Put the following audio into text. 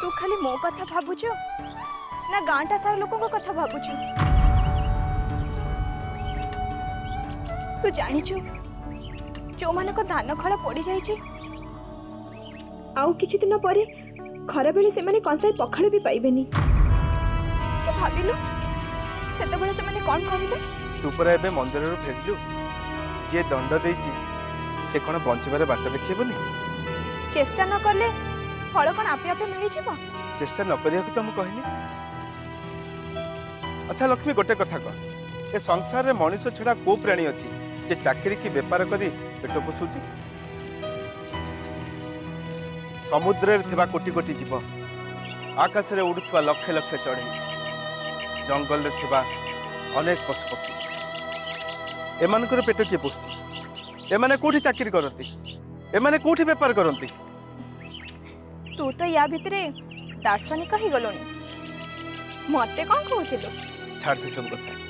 तू खाली मो कथा भाबुचु ना गाँटा सारा लोक कथा भाबुचु? तू जानिचु जो मानक धान खड़ा पड़ी जाइछि आउ किछि दिन परे खरा बेले से माने कंसाई पखाड़ भी पाइबेनी। के भाबिलु सेते बेले से माने कोन करिले? तू पर एबे मंदिर रो फेरलु जे दंड देछि से कोन बंचिबारे बाट देखिबनी? चेष्टा न करले फल कोन आपे आपे मिलि जिवो? चेष्टा न करिया तो हम कहनी। अच्छा लक्ष्मी गोटे कथा कह, ए संसार रे मनुष्य छड़ा को प्राणी अछि जे चाकरी की व्यापार करी पेट पोषुची? समुद्र रे थिबा कोटि कोटि जीव, आकाश रे उड़ुथवा लक्ष लक्ष चढ़ई, जंगल रे थिबा अनेक पशु पक्षी एमानकर पेट किए पोषुची? एमाने कोठी चाकरी करती? एमाने कोठी व्यापार करती? तू तो या भितरे दार्शनिक ही गलोनी, मते कौन कहूथिलु? छाड़ से सब कथा।